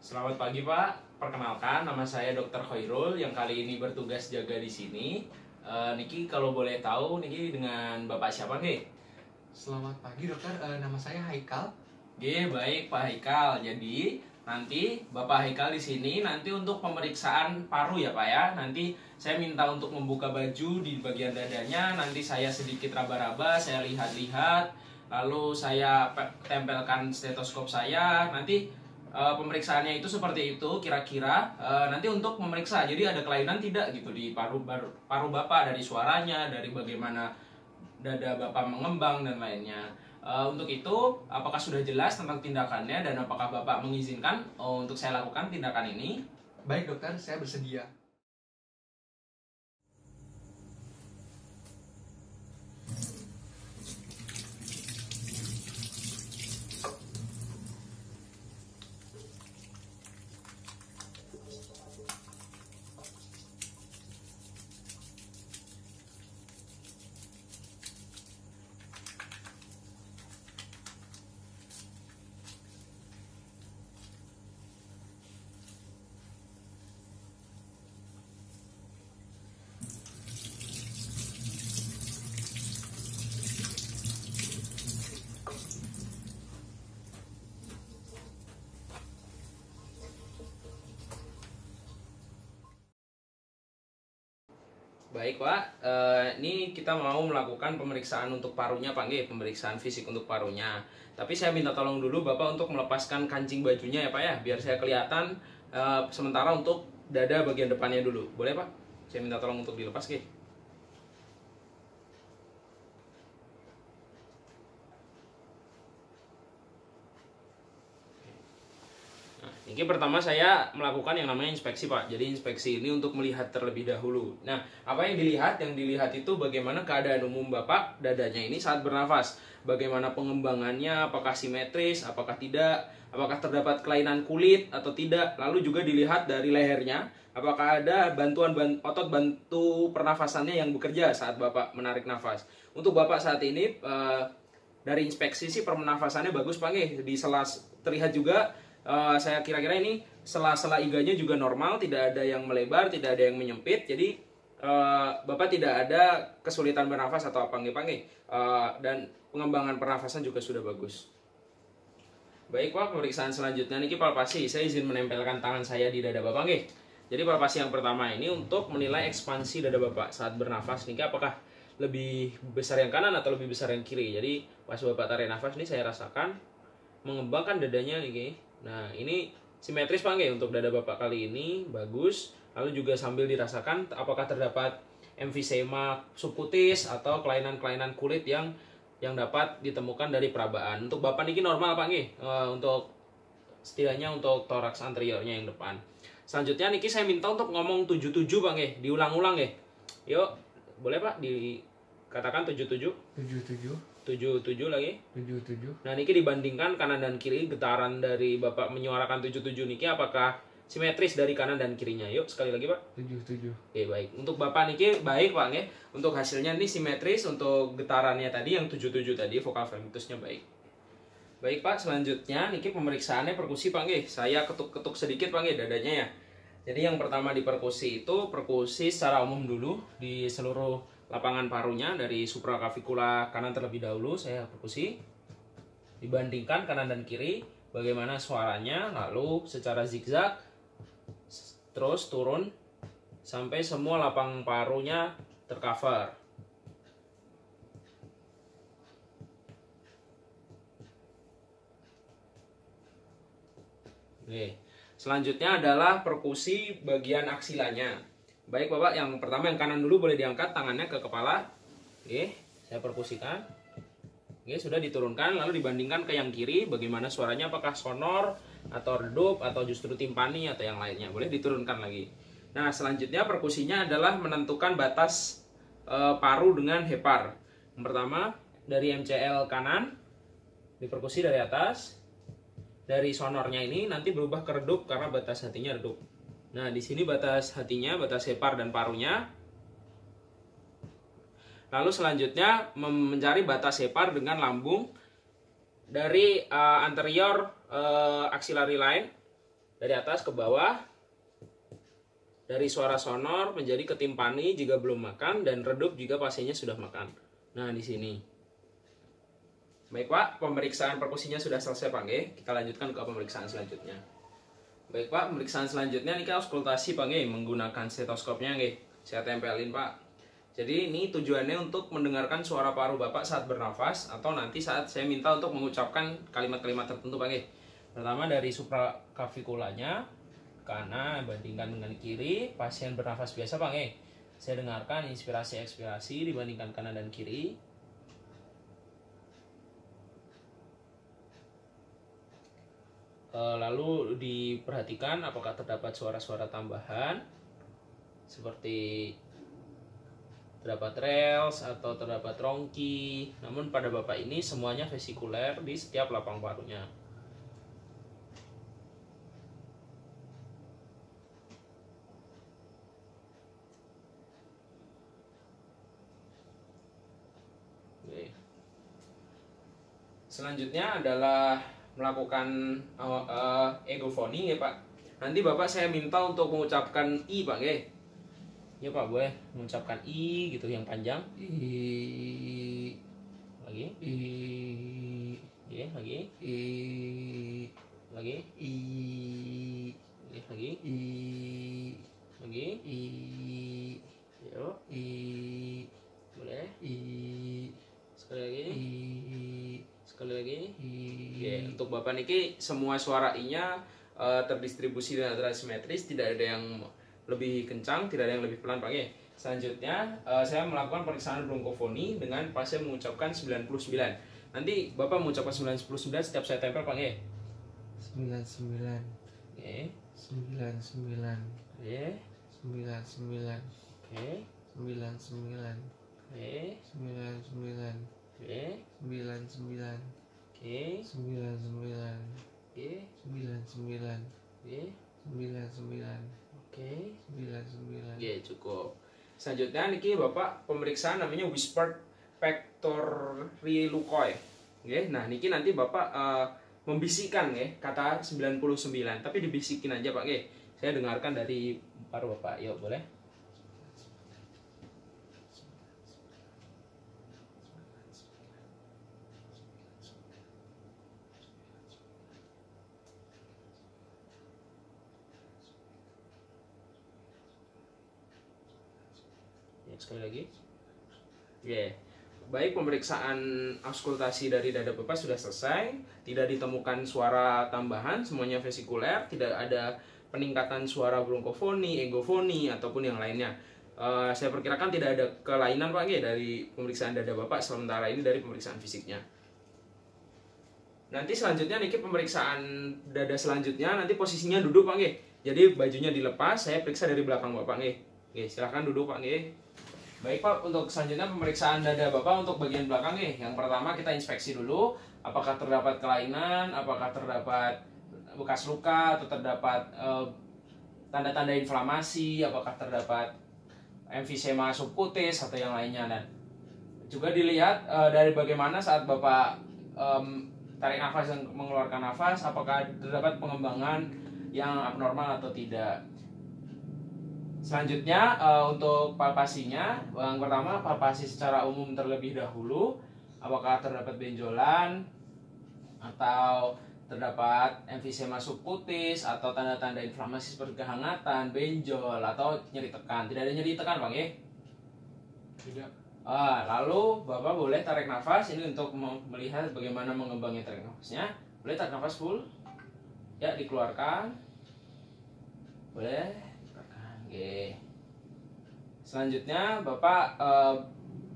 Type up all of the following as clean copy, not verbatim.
Selamat pagi Pak, perkenalkan nama saya Dr. Khairul yang kali ini bertugas jaga di sini. Niki kalau boleh tahu Niki dengan Bapak siapa nih? Selamat pagi dokter, nama saya Haikal. Baik Pak Haikal. Jadi nanti Bapak Haikal di sini nanti untuk pemeriksaan paru ya Pak ya. Nanti saya minta untuk membuka baju di bagian dadanya. Nanti saya sedikit raba-raba, saya lihat-lihat. Lalu saya tempelkan stetoskop saya. Nanti pemeriksaannya itu seperti itu kira-kira. Nanti untuk memeriksa jadi ada kelainan tidak gitu di paru Bapak, dari suaranya, dari bagaimana dada Bapak mengembang dan lainnya. Untuk itu apakah sudah jelas tentang tindakannya dan apakah Bapak mengizinkan untuk saya lakukan tindakan ini? Baik dokter, saya bersedia. Baik Pak, ini kita mau melakukan pemeriksaan untuk parunya Pak, pemeriksaan fisik untuk parunya. Tapi saya minta tolong dulu Bapak untuk melepaskan kancing bajunya ya Pak ya, biar saya kelihatan. Sementara untuk dada bagian depannya dulu, boleh Pak? Saya minta tolong untuk dilepas Ini pertama saya melakukan yang namanya inspeksi Pak. Jadi inspeksi ini untuk melihat terlebih dahulu. Nah, apa yang dilihat? Yang dilihat itu bagaimana keadaan umum Bapak dadanya ini saat bernafas. Bagaimana pengembangannya, apakah simetris, apakah tidak, apakah terdapat kelainan kulit atau tidak. Lalu juga dilihat dari lehernya, apakah ada bantuan otot bantu pernafasannya yang bekerja saat Bapak menarik nafas. Untuk Bapak saat ini dari inspeksi sih pernafasannya bagus Pak. Di sela terlihat juga. Saya kira-kira ini sela-sela iganya juga normal, tidak ada yang melebar, tidak ada yang menyempit. Jadi Bapak tidak ada kesulitan bernafas atau apa dan pengembangan pernafasan juga sudah bagus. Baik Pak, pemeriksaan selanjutnya niki palpasi. Saya izin menempelkan tangan saya di dada Bapak Jadi palpasi yang pertama ini untuk menilai ekspansi dada Bapak saat bernafas niki apakah lebih besar yang kanan atau lebih besar yang kiri. Jadi pas Bapak tarik nafas ini saya rasakan mengembangkan dadanya nih. Nah, ini simetris Pak untuk dada Bapak kali ini bagus. Lalu juga sambil dirasakan apakah terdapat emfisema subkutis atau kelainan-kelainan kulit yang dapat ditemukan dari perabaan. Untuk Bapak ini normal Pak untuk setidaknya untuk toraks anteriornya yang depan. Selanjutnya niki saya minta untuk ngomong 77 Pak diulang-ulang Yuk, boleh Pak dikatakan 77? 77 lagi. 77. Nah, niki dibandingkan kanan dan kiri, getaran dari Bapak menyuarakan 77 niki apakah simetris dari kanan dan kirinya? Yuk, sekali lagi Pak. 77. Oke, baik. Untuk Bapak niki baik Pak Untuk hasilnya ini simetris, untuk getarannya tadi yang 77 tadi, vokal femitusnya baik. Baik Pak, selanjutnya niki pemeriksaannya perkusi Pak Saya ketuk-ketuk sedikit Pak dadanya ya. Jadi yang pertama di perkusi itu perkusi secara umum dulu di seluruh lapangan parunya, dari supraclavicular kanan terlebih dahulu saya perkusi. Dibandingkan kanan dan kiri bagaimana suaranya, lalu secara zigzag terus turun sampai semua lapang parunya tercover. Oke. Selanjutnya adalah perkusi bagian aksilanya. Baik Bapak, yang pertama yang kanan dulu boleh diangkat tangannya ke kepala. Oke, saya perkusikan. Oke, sudah diturunkan, lalu dibandingkan ke yang kiri bagaimana suaranya, apakah sonor atau redup atau justru timpani atau yang lainnya. Boleh diturunkan lagi. Nah, selanjutnya perkusinya adalah menentukan batas paru dengan hepar. Yang pertama dari MCL kanan diperkusi dari atas. Dari sonornya ini nanti berubah ke redup karena batas hatinya redup. Nah, di sini batas hatinya, batas hepar dan parunya. Lalu selanjutnya mencari batas hepar dengan lambung dari anterior axillary line Dari atas ke bawah, dari suara sonor menjadi ketimpani jika belum makan, dan redup jika pasiennya sudah makan. Nah, di sini. Baik Pak, pemeriksaan perkusinya sudah selesai Pak nggih. Kita lanjutkan ke pemeriksaan selanjutnya. Baik Pak, pemeriksaan selanjutnya ini auskultasi Pak nggih, menggunakan stetoskopnya nggih. Saya tempelin Pak. Jadi ini tujuannya untuk mendengarkan suara paru Bapak saat bernafas, atau nanti saat saya minta untuk mengucapkan kalimat-kalimat tertentu Pak nggih. Pertama dari supraklavikulanya, kanan bandingkan dengan kiri. Pasien bernafas biasa Pak nggih. Saya dengarkan inspirasi ekspirasi dibandingkan kanan dan kiri. Lalu diperhatikan apakah terdapat suara-suara tambahan seperti terdapat rels atau terdapat rongki. Namun pada Bapak ini semuanya vesikuler di setiap lapang parunya. Selanjutnya adalah melakukan egofoni ya Pak. Nanti Bapak saya minta untuk mengucapkan I Pak nggih. Ya Pak, boleh mengucapkan I gitu yang panjang. I. Lagi. I. Ya, lagi. I. Lagi. I. Lagi. I. Lagi. I. Yo. I. Boleh. I. Sekali lagi. I. Sekali lagi. Oke, untuk Bapak niki semua suara I-nya terdistribusi dan simetris, tidak ada yang lebih kencang, tidak ada yang lebih pelan Pak nggih. Selanjutnya saya melakukan pemeriksaan bronkofoni dengan pasien mengucapkan 99. Nanti Bapak mengucapkan 99 setiap saya tempel Pak nggih. 99. Oke. 99. Oke. 99. Oke. 99. Oke. 99. Oke. 99. Oke. 99. Oke. 99. Oke. 99. Oke. 99. Oke, cukup. Selanjutnya niki Bapak pemeriksaan namanya whispered pectorilucoid. Oke, nah niki nanti Bapak membisikkan ya kata 99, tapi dibisikin aja Pak nggih. Saya dengarkan dari paru Bapak. Yuk, boleh? Sekali lagi. Baik, pemeriksaan auskultasi dari dada Bapak sudah selesai. Tidak ditemukan suara tambahan, semuanya vesikuler. Tidak ada peningkatan suara bronkofoni, egofoni, ataupun yang lainnya. Saya perkirakan tidak ada kelainan Pak nggih dari pemeriksaan dada Bapak sementara ini dari pemeriksaan fisiknya. Nanti selanjutnya niki pemeriksaan dada selanjutnya, nanti posisinya duduk Pak nggih. Jadi bajunya dilepas, saya periksa dari belakang Bapak nggih. Oke, silahkan duduk Pak nggih. Baik Pak, untuk selanjutnya pemeriksaan dada Bapak untuk bagian belakang nih. Yang pertama kita inspeksi dulu apakah terdapat kelainan, apakah terdapat bekas luka, atau terdapat tanda-tanda inflamasi, apakah terdapat emfisema subkutis atau yang lainnya. Dan juga dilihat dari bagaimana saat Bapak tarik nafas dan mengeluarkan nafas, apakah terdapat pengembangan yang abnormal atau tidak. Selanjutnya untuk palpasinya, yang pertama palpasi secara umum terlebih dahulu, apakah terdapat benjolan atau terdapat emfisema subkutis atau tanda-tanda inflamasi seperti kehangatan, benjol atau nyeri tekan. Tidak ada nyeri tekan Bang ya? Tidak. Lalu Bapak boleh tarik nafas ini untuk melihat bagaimana mengembangnya tarik nafasnya. Boleh tarik nafas full. Ya, dikeluarkan. Boleh. Oke. Selanjutnya Bapak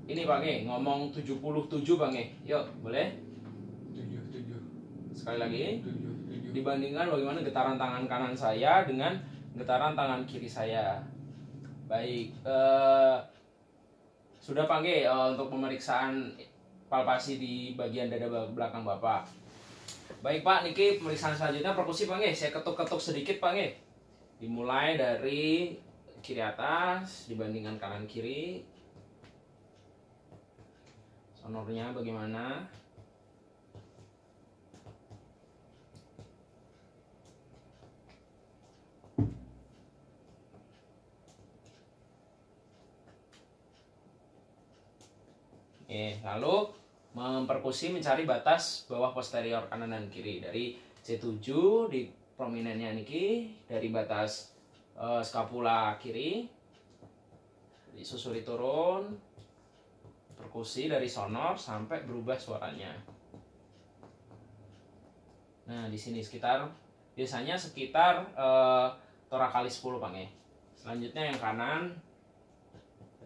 ini Pak nggih, ngomong 77 Bang nggih. Yuk, boleh? 77. Sekali lagi. 77. Dibandingkan bagaimana getaran tangan kanan saya dengan getaran tangan kiri saya. Baik, sudah Pak nggih untuk pemeriksaan palpasi di bagian dada belakang Bapak. Baik Pak, niki pemeriksaan selanjutnya perkusi Pak nggih. Saya ketuk-ketuk sedikit Pak nggih. Dimulai dari kiri atas dibandingkan kanan kiri. Sonornya bagaimana? Lalu memperkusi mencari batas bawah posterior kanan dan kiri dari C7 di prominennya niki, dari batas skapula kiri disusuri turun, perkusi dari sonor sampai berubah suaranya. Nah, di sini biasanya sekitar tora kali 10 Pak nggih. Selanjutnya yang kanan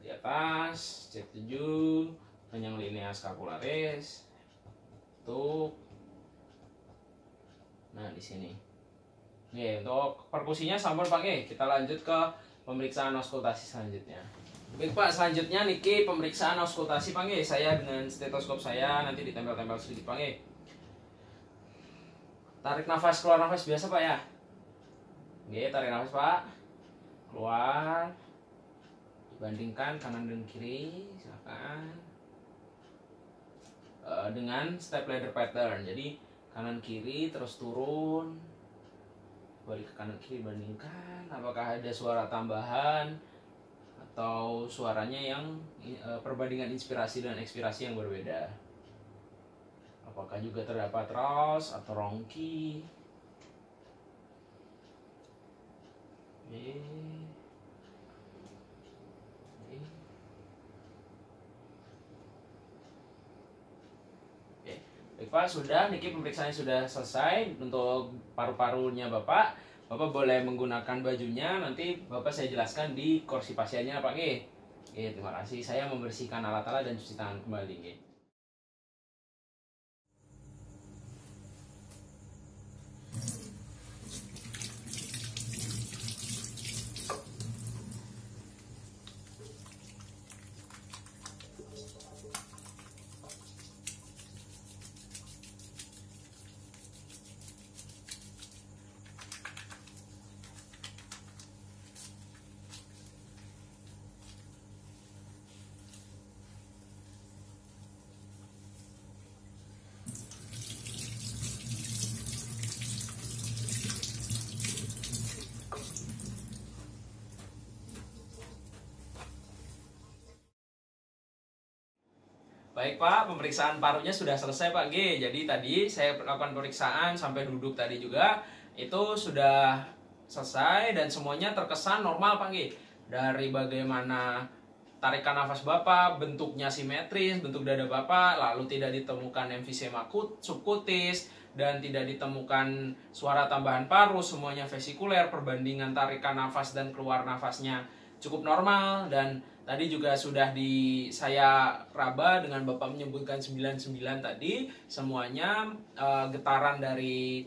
di atas C7 panjang linea scapularis tuh. Nah, di sini. Oke, untuk perkusinya sampun Pak nggih. Kita lanjut ke pemeriksaan auskultasi selanjutnya. Baik Pak, selanjutnya niki pemeriksaan auskultasi Pak nggih. Saya dengan stetoskop saya nanti ditempel-tempel sedikit Pak nggih. Tarik nafas, keluar nafas biasa Pak ya. Oke, tarik nafas Pak. Keluar. Bandingkan kanan dan kiri, silakan. Dengan step ladder pattern. Jadi kanan kiri terus turun. Balik ke kanan kiri, bandingkan apakah ada suara tambahan atau suaranya yang perbandingan inspirasi dan ekspirasi yang berbeda. Apakah juga terdapat ros atau rongki? Baik Pak, sudah, niki pemeriksaannya sudah selesai. Untuk paru-parunya Bapak boleh menggunakan bajunya, nanti Bapak saya jelaskan di kursi pasiennya Pak nggih. Terima kasih. Saya membersihkan alat-alat dan cuci tangan kembali nggih. Baik Pak, pemeriksaan parunya sudah selesai Pak G. Jadi tadi saya lakukan pemeriksaan sampai duduk tadi juga, itu sudah selesai dan semuanya terkesan normal Pak G. Dari bagaimana tarikan nafas Bapak, bentuknya simetris, bentuk dada Bapak, lalu tidak ditemukan emfisema subkutis, dan tidak ditemukan suara tambahan paru, semuanya vesikuler, perbandingan tarikan nafas dan keluar nafasnya cukup normal. Dan tadi juga sudah saya raba dengan Bapak menyebutkan 99 tadi, semuanya getaran dari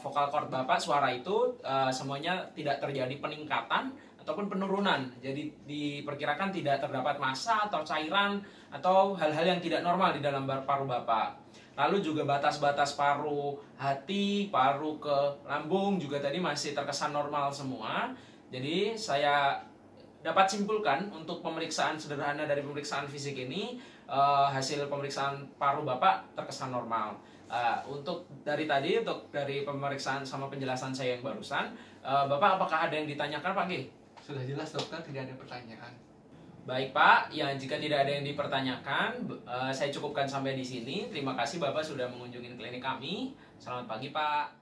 vokal cord Bapak, suara itu semuanya tidak terjadi peningkatan ataupun penurunan. Jadi diperkirakan tidak terdapat massa atau cairan atau hal-hal yang tidak normal di dalam paru Bapak. Lalu juga batas-batas paru hati, paru ke lambung juga tadi masih terkesan normal semua. Jadi saya dapat simpulkan untuk pemeriksaan sederhana dari pemeriksaan fisik ini, hasil pemeriksaan paru Bapak terkesan normal. Untuk dari pemeriksaan sama penjelasan saya yang barusan, Bapak apakah ada yang ditanyakan Pak G? Sudah jelas dokter, tidak ada pertanyaan. Baik Pak, ya jika tidak ada yang dipertanyakan, saya cukupkan sampai di sini. Terima kasih Bapak sudah mengunjungi klinik kami. Selamat pagi Pak.